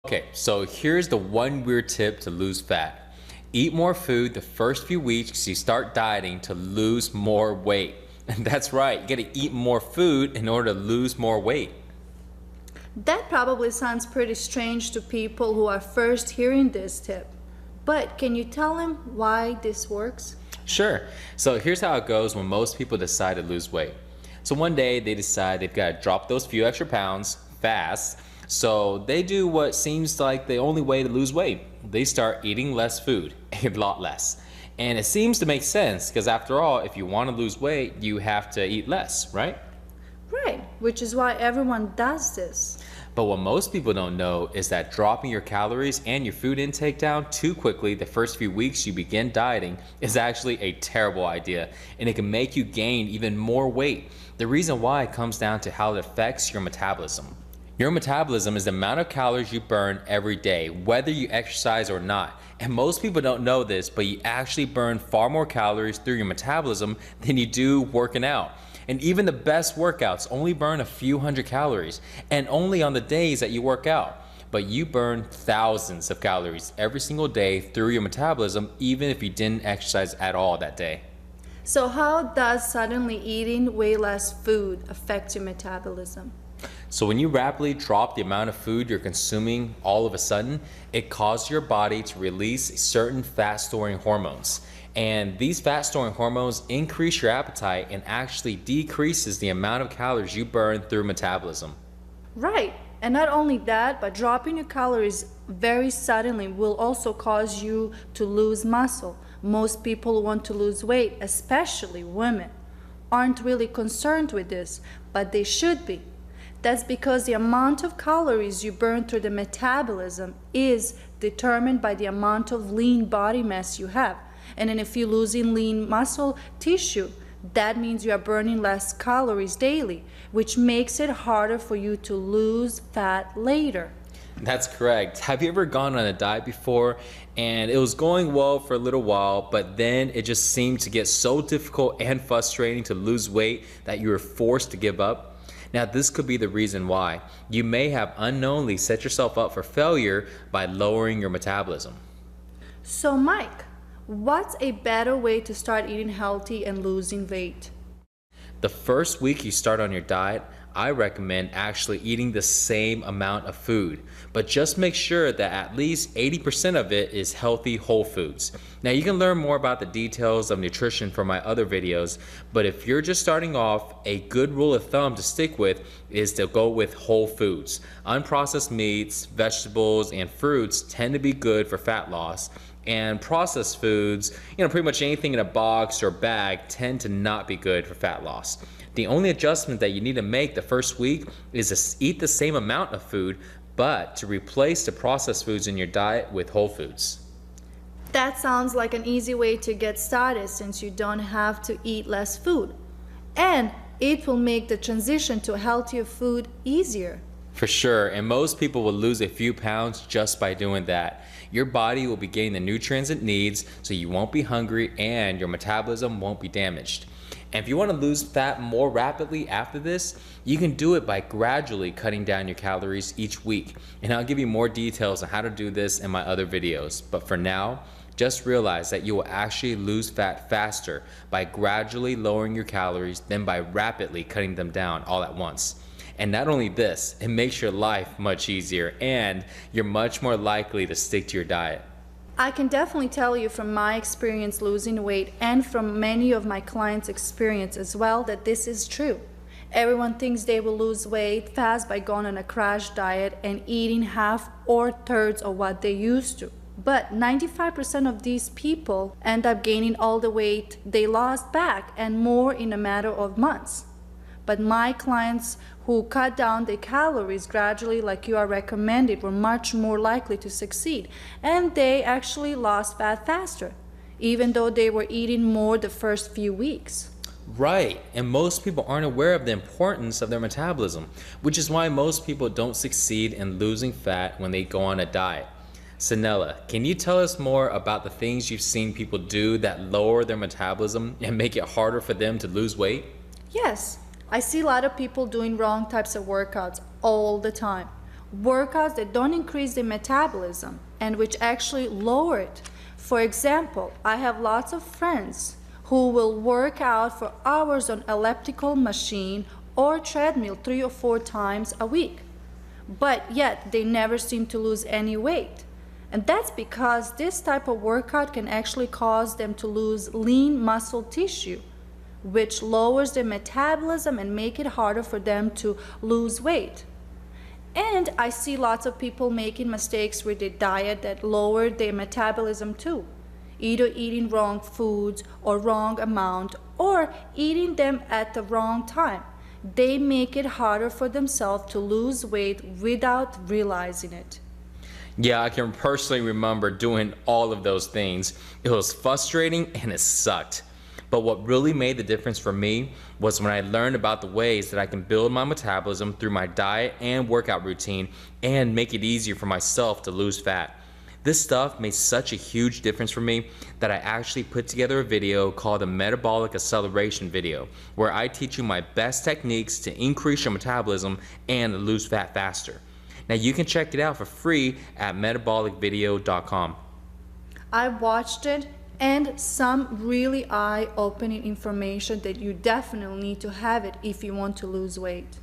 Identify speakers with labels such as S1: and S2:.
S1: Okay, so here's the one weird tip to lose fat. Eat more food the first few weeks you start dieting to lose more weight. And that's right, you gotta eat more food in order to lose more weight.
S2: That probably sounds pretty strange to people who are first hearing this tip. But can you tell them why this works?
S1: Sure, so here's how it goes when most people decide to lose weight. So one day they decide they've gotta drop those few extra pounds fast. So they do what seems like the only way to lose weight. They start eating less food, a lot less. And it seems to make sense because after all, if you want to lose weight, you have to eat less, right?
S2: Right, which is why everyone does this.
S1: But what most people don't know is that dropping your calories and your food intake down too quickly the first few weeks you begin dieting is actually a terrible idea, and it can make you gain even more weight. The reason why comes down to how it affects your metabolism. Your metabolism is the amount of calories you burn every day, whether you exercise or not. And most people don't know this, but you actually burn far more calories through your metabolism than you do working out. And even the best workouts only burn a few hundred calories, and only on the days that you work out. But you burn thousands of calories every single day through your metabolism, even if you didn't exercise at all that day.
S2: So, how does suddenly eating way less food affect your metabolism?
S1: So when you rapidly drop the amount of food you're consuming all of a sudden, it causes your body to release certain fat storing hormones. And these fat storing hormones increase your appetite and actually decreases the amount of calories you burn through metabolism.
S2: Right, and not only that, but dropping your calories very suddenly will also cause you to lose muscle. Most people who want to lose weight, especially women, aren't really concerned with this, but they should be. That's because the amount of calories you burn through the metabolism is determined by the amount of lean body mass you have. And then if you're losing lean muscle tissue, that means you are burning less calories daily, which makes it harder for you to lose fat later.
S1: That's correct. Have you ever gone on a diet before and it was going well for a little while, but then it just seemed to get so difficult and frustrating to lose weight that you were forced to give up? Now, this could be the reason why. You may have unknowingly set yourself up for failure by lowering your metabolism.
S2: So, Mike, what's a better way to start eating healthy and losing weight?
S1: The first week you start on your diet, I recommend actually eating the same amount of food, but just make sure that at least 80% of it is healthy whole foods. Now you can learn more about the details of nutrition from my other videos, but if you're just starting off, a good rule of thumb to stick with is to go with whole foods. Unprocessed meats, vegetables, and fruits tend to be good for fat loss. And processed foods, pretty much anything in a box or bag tend to not be good for fat loss. The only adjustment that you need to make the first week is to eat the same amount of food, but to replace the processed foods in your diet with whole foods.
S2: That sounds like an easy way to get started since you don't have to eat less food. And it will make the transition to healthier food easier.
S1: For sure, and most people will lose a few pounds just by doing that. Your body will be getting the nutrients it needs, so you won't be hungry and your metabolism won't be damaged. And if you want to lose fat more rapidly after this, you can do it by gradually cutting down your calories each week. And I'll give you more details on how to do this in my other videos. But for now, just realize that you will actually lose fat faster by gradually lowering your calories than by rapidly cutting them down all at once. And not only this, it makes your life much easier and you're much more likely to stick to your diet.
S2: I can definitely tell you from my experience losing weight and from many of my clients' experience as well that this is true. Everyone thinks they will lose weight fast by going on a crash diet and eating half or thirds of what they used to. But 95% of these people end up gaining all the weight they lost back and more in a matter of months. But my clients who cut down their calories gradually like you are recommended were much more likely to succeed, and they actually lost fat faster, even though they were eating more the first few weeks.
S1: Right, and most people aren't aware of the importance of their metabolism, which is why most people don't succeed in losing fat when they go on a diet. Sanella, can you tell us more about the things you've seen people do that lower their metabolism and make it harder for them to lose weight?
S2: Yes, I see a lot of people doing wrong types of workouts all the time. workouts that don't increase the metabolism and which actually lower it. For example, I have lots of friends who will work out for hours on elliptical machine or treadmill 3 or 4 times a week, but yet they never seem to lose any weight. And that's because this type of workout can actually cause them to lose lean muscle tissue, which lowers their metabolism and make it harder for them to lose weight. And I see lots of people making mistakes with their diet that lower their metabolism too, either eating wrong foods or wrong amount or eating them at the wrong time. They make it harder for themselves to lose weight without realizing it.
S1: Yeah, I can personally remember doing all of those things. It was frustrating and it sucked. But what really made the difference for me was when I learned about the ways that I can build my metabolism through my diet and workout routine and make it easier for myself to lose fat. This stuff made such a huge difference for me that I actually put together a video called the Metabolic Acceleration video, where I teach you my best techniques to increase your metabolism and lose fat faster. Now you can check it out for free at metabolicvideo.com.
S2: I watched it, and some really eye-opening information that you definitely need to have it if you want to lose weight.